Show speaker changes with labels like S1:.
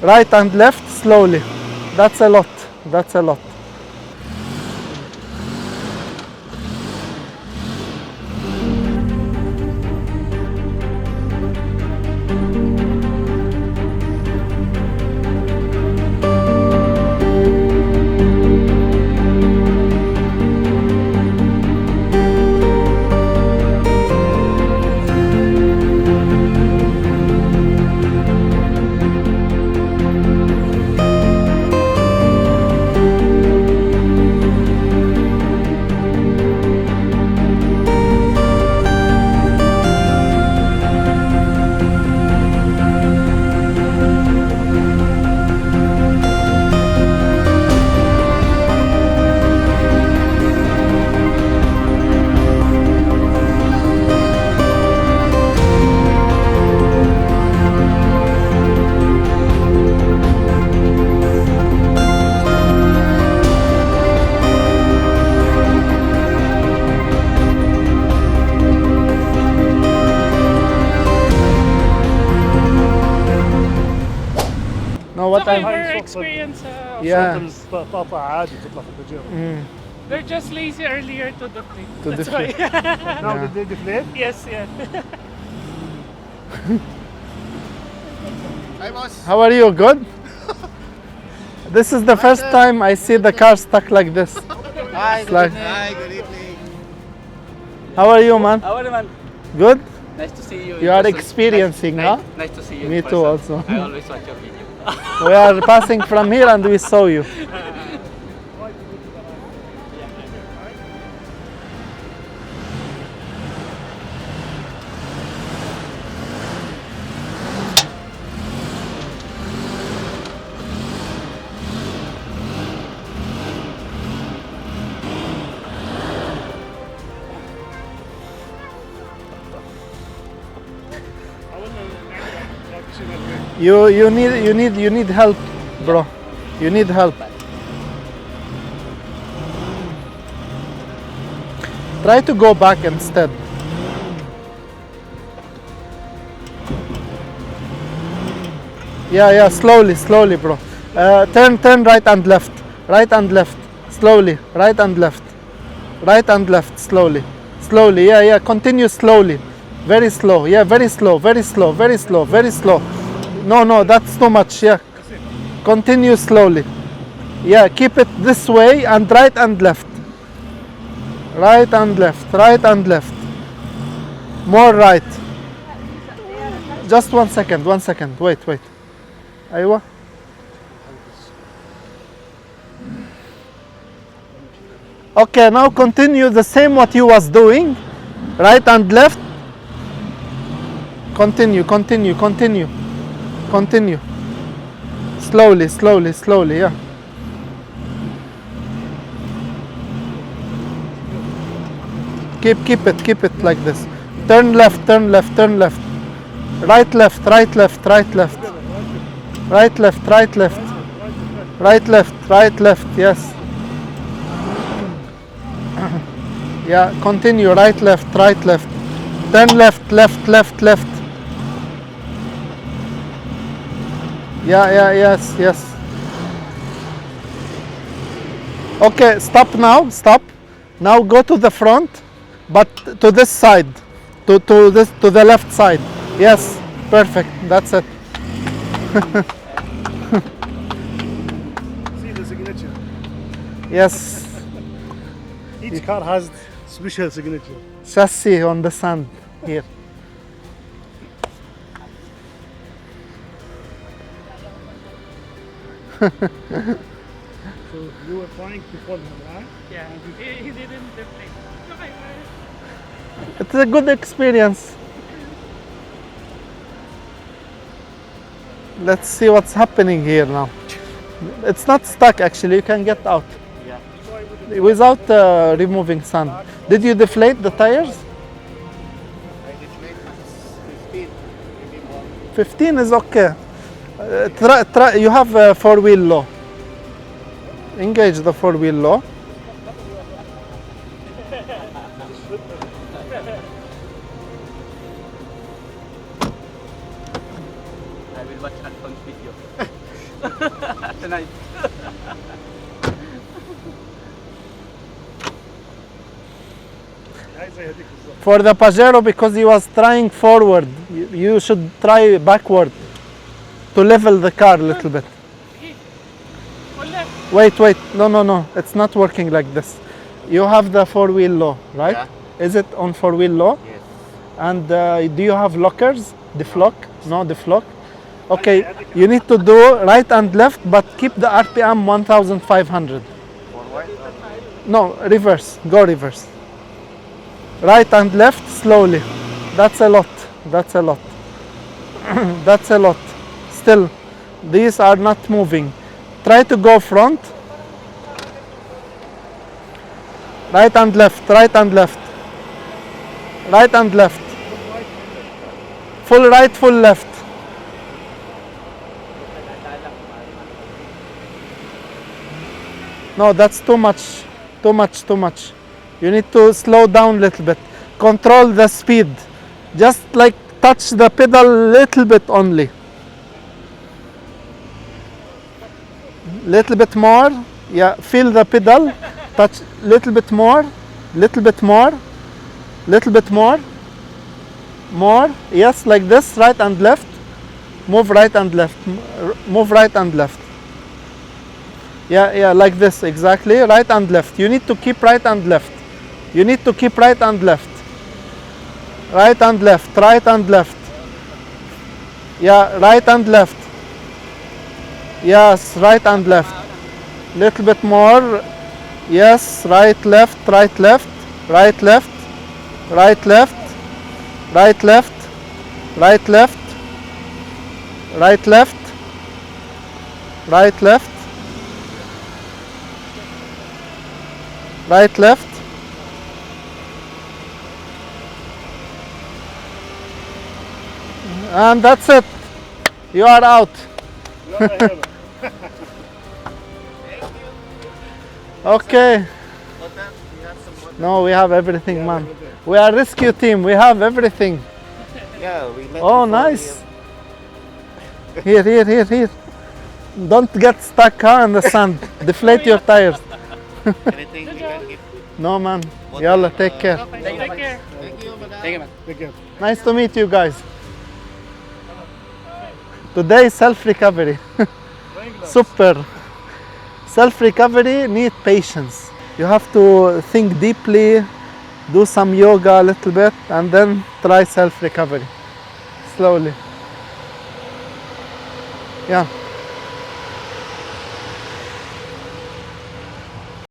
S1: Right and left slowly. That's a lot. That's a lot. What
S2: it's a
S1: I'm
S2: her experience.
S1: yeah.
S3: تقطع عادي تطلع في الفجيرة.
S2: They're just lazy earlier to deflate.
S1: To
S2: That's
S1: deflate.
S2: why.
S3: Now did they deflate?
S2: Yes, yeah.
S4: Hi boss.
S1: How are you? Good? This is the first time I see the car stuck like this.
S4: Hi,
S1: It's like,
S4: Hi, good evening.
S1: how are you, man?
S5: How are you, man?
S1: Good?
S5: Nice to see you.
S1: You are experiencing, huh?
S5: Nice to see you.
S1: Me
S5: in
S1: too,
S5: person.
S1: also.
S5: I always watch your video.
S1: We are passing from here and we saw you. You need help, bro. You need help. Try to go back instead. Yeah, slowly, bro. Turn right and left. Right and left. Slowly. Right and left. Right and left. Slowly. Yeah. Continue slowly. Very slow. Yeah, very slow. No, that's too much. Yeah. Continue slowly. Yeah, keep it this way and right and left. Right and left. More right. Just 1 second. Wait. Aywa. Okay, now continue the same what you was doing. Right and left. Continue. Slowly, yeah. Keep it like this. Turn left. Right left. Right left, yes. Yeah, continue, right left. Turn left. Yeah, yes. Okay, stop now. Now go to the front, but to this side, to the left side. Yes, perfect. That's it.
S3: See the signature.
S1: Yes,
S3: Each car has special signature.
S1: chassis on the sand here.
S3: So you were trying to follow him, right?
S2: Yeah, he didn't deflate. Okay,
S1: It's a good experience. Let's see what's happening here now. It's not stuck actually, you can get out.
S5: Yeah.
S1: Without removing sand. Did you deflate the tires?
S4: I deflate 15, maybe more.
S1: 15 is okay. Try, you have a 4-wheel low. Engage the 4-wheel low.
S5: I will watch Anton's video. Tonight.
S3: عايز يهديك بالظبط.
S1: For the Pajero, because he was trying forward, you should try backward to level the car a little bit. Wait, no, it's not working like this. You have the four-wheel low, right?
S4: Yeah.
S1: Is it on four-wheel low?
S4: Yes.
S1: And do you have lockers? Deflock? No, deflock. Okay, you need to do right and left, but keep the RPM 1,500.
S4: Forward.
S1: No, reverse. Go reverse. Right and left slowly. That's a lot. That's a lot. That's a lot. Still, these are not moving. Try to go front. Right and left. Right and left. Right and left. Full right, full left. No, that's too much. Too much, too much. You need to slow down a little bit. Control the speed. Just like touch the pedal little bit only. Little bit more. Yeah, feel the pedal. Touch little bit more. Little bit more. Little bit more. More. Yes, like this. Right and left. Move right and left. Move right and left. Yeah, like this, exactly. Right and left. You need to keep right and left. You need to keep right and left. Right and left, right and left. Yeah, right and left. Yes, right and left. Little bit more. Yes, right, left, right, left, right, left, right, left, right, left, right, left, right, left, right, left. Right, left. And that's it. You are out. Okay. No, we have everything, man. We are rescue team. We have everything.
S4: Yeah, we let
S1: Oh,
S4: you
S1: nice. Here. Don't get stuck in the sand. Deflate your tires.
S4: Anything we can give.
S1: No, man. Yalla, take care.
S2: Take care.
S4: Thank you, madam.
S5: Take it, man.
S3: Take care.
S1: Nice to meet you guys. Today self-recovery. Super. Self-recovery need patience. You have to think deeply, do some yoga a little bit, and then try self-recovery. Slowly. Yeah.